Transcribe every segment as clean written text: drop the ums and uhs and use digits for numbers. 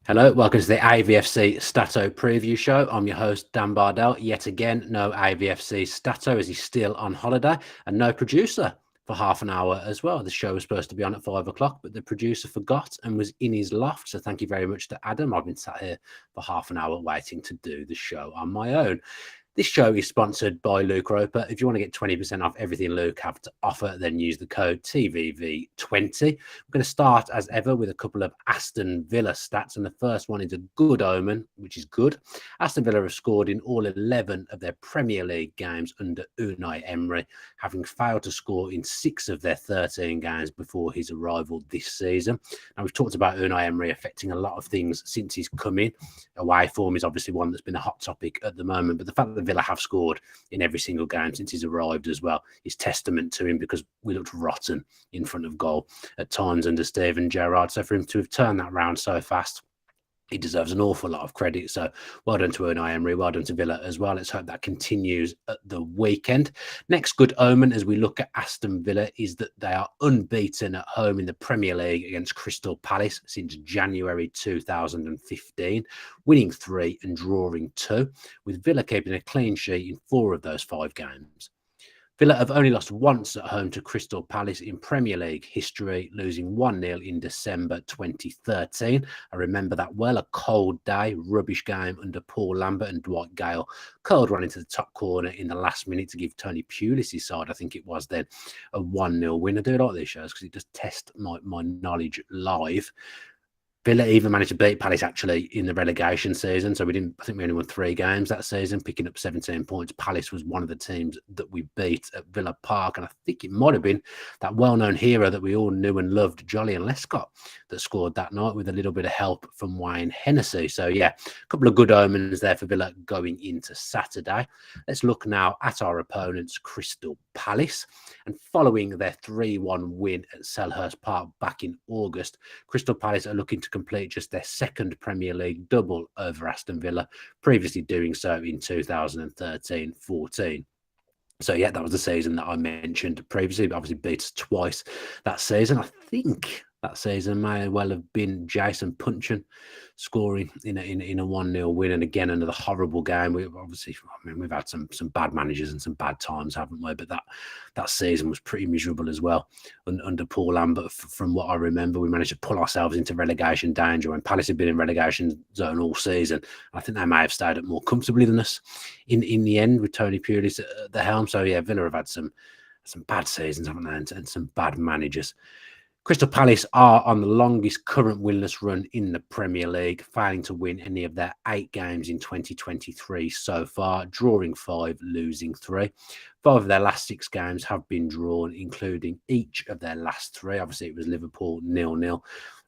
Hello, welcome to the AVFC STATTO preview show. I'm your host, Dan Bardell. Yet again, no AVFC STATTO as he's still on holiday, and no producer for half an hour as well. The show was supposed to be on at 5 o'clock, but the producer forgot and was in his loft. So thank you very much to Adam. I've been sat here for half an hour waiting to do the show on my own. This show is sponsored by Luke Roper. If you want to get 20% off everything Luke have to offer, then use the code TVV20. We're going to start, as ever, with a couple of Aston Villa stats. And the first one is a good omen, which is good. Aston Villa have scored in all 11 of their Premier League games under Unai Emery, having failed to score in 6 of their 13 games before his arrival this season. Now, we've talked about Unai Emery affecting a lot of things since he's come in. Away form is obviously one that's been a hot topic at the moment, but the fact that Villa have scored in every single game since he's arrived as well is testament to him, because we looked rotten in front of goal at times under Steven Gerrard. So for him to have turned that round so fast, he deserves an awful lot of credit. So well done to Unai Emery, well done to Villa as well. Let's hope that continues at the weekend. Next good omen as we look at Aston Villa is that they are unbeaten at home in the Premier League against Crystal Palace since January 2015, winning 3 and drawing 2, with Villa keeping a clean sheet in 4 of those 5 games. Villa have only lost once at home to Crystal Palace in Premier League history, losing 1-0 in December 2013. I remember that well, a cold day, rubbish game under Paul Lambert and Dwight Gale. Curled one into the top corner in the last minute to give Tony Pulis' side, I think it was then, a 1-0 win. I do like these shows because it does test my knowledge live. Villa even managed to beat Palace actually in the relegation season. So I think we only won 3 games that season, picking up 17 points. Palace was one of the teams that we beat at Villa Park. And I think it might have been that well-known hero that we all knew and loved, Jolyon Lescott, that scored that night with a little bit of help from Wayne Hennessy. So yeah, a couple of good omens there for Villa going into Saturday. Let's look now at our opponents, Crystal Palace. And following their 3-1 win at Selhurst Park back in August, Crystal Palace are looking to complete just their second Premier League double over Aston Villa, previously doing so in 2013-14. So yeah, that was the season that I mentioned previously, but obviously beat us twice that season. I think that season may well have been Jason Punchin scoring in a 1-0 win, and again another horrible game. We've had some bad managers and some bad times, haven't we? But that season was pretty miserable as well under Paul Lambert. From what I remember, we managed to pull ourselves into relegation danger when Palace had been in relegation zone all season. I think they may have stayed up more comfortably than us in the end with Tony Pulis at the helm. So yeah, Villa have had some bad seasons, haven't they, and some bad managers. Crystal Palace are on the longest current winless run in the Premier League, failing to win any of their 8 games in 2023 so far, drawing 5, losing 3. 5 of their last 6 games have been drawn, including each of their last 3. Obviously, it was Liverpool 0-0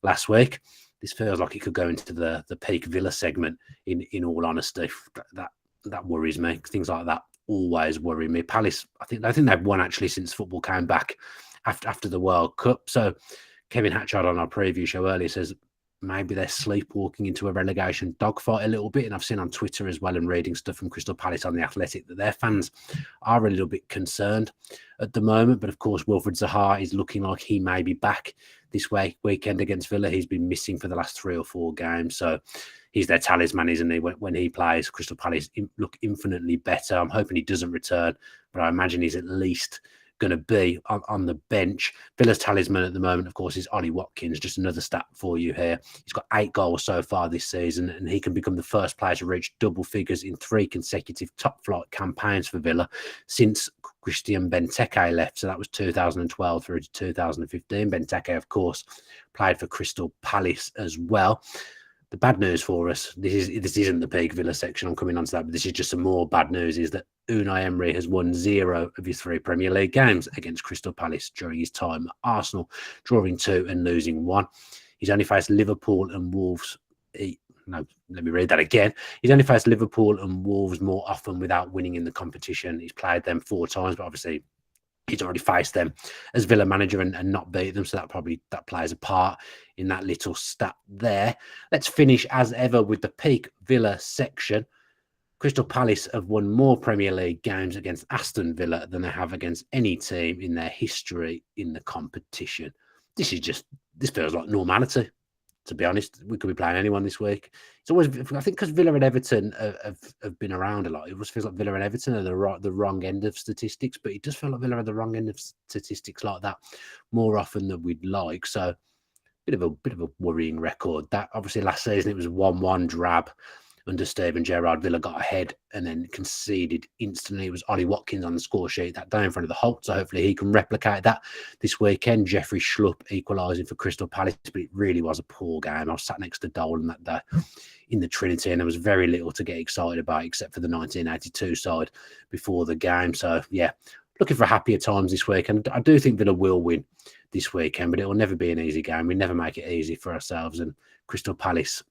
last week. This feels like it could go into the peak Villa segment, in all honesty. That worries me. Things like that always worry me. Palace, I think they've won actually since football came back after the World Cup. So Kevin Hatchard on our preview show earlier says maybe they're sleepwalking into a relegation dogfight a little bit. And I've seen on Twitter as well and reading stuff from Crystal Palace on The Athletic that their fans are a little bit concerned at the moment. But of course, Wilfred Zaha is looking like he may be back this weekend against Villa. He's been missing for the last 3 or 4 games. So he's their talisman, isn't he? When he plays, Crystal Palace look infinitely better. I'm hoping he doesn't return, but I imagine he's at least going to be on the bench. Villa's talisman at the moment, of course, is Ollie Watkins. Just another stat for you here. He's got 8 goals so far this season, and he can become the first player to reach double figures in 3 consecutive top-flight campaigns for Villa since Christian Benteke left. So that was 2012 through to 2015. Benteke, of course, played for Crystal Palace as well. The bad news for us, this isn't the peak Villa section, I'm coming on to that, but this is just some more bad news, is that Unai Emery has won 0 of his 3 Premier League games against Crystal Palace during his time at Arsenal, drawing 2 and losing 1. He's only faced Liverpool and Wolves. Let me read that again. He's only faced Liverpool and Wolves more often without winning in the competition. He's played them 4 times, but obviously he's already faced them as Villa manager and not beat them. So that plays a part in that little stat there. Let's finish as ever with the peak Villa section. Crystal Palace have won more Premier League games against Aston Villa than they have against any team in their history in the competition. This feels like normality To be honest, we could be playing anyone this week. It's always, I think, because Villa and Everton have been around a lot. It always feels like Villa and Everton are the wrong end of statistics, but it does feel like Villa are the wrong end of statistics like that more often than we'd like. So, bit of a worrying record. That obviously last season it was 1-1 drab under Steven Gerrard. Villa got ahead and then conceded instantly. It was Ollie Watkins on the score sheet that day in front of the Holt. So hopefully he can replicate that this weekend. Jeffrey Schlupp equalising for Crystal Palace, but it really was a poor game. I was sat next to Dolan that day in the Trinity, and there was very little to get excited about except for the 1982 side before the game. So yeah, looking for happier times this week, and I do think Villa will win this weekend, but it will never be an easy game. We never make it easy for ourselves, and Crystal Palace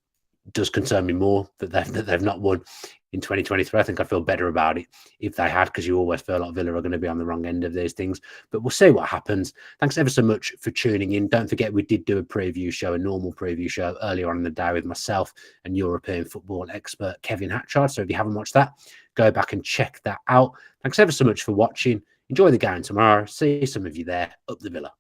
does concern me more that they've not won in 2023. I think I'd feel better about it if they had, because you always feel like Villa are going to be on the wrong end of these things. But we'll see what happens. Thanks ever so much for tuning in. Don't forget, we did do a preview show, a normal preview show earlier on in the day with myself and European football expert Kevin Hatchard. So if you haven't watched that, go back and check that out. Thanks ever so much for watching. Enjoy the game tomorrow. See some of you there. Up the Villa.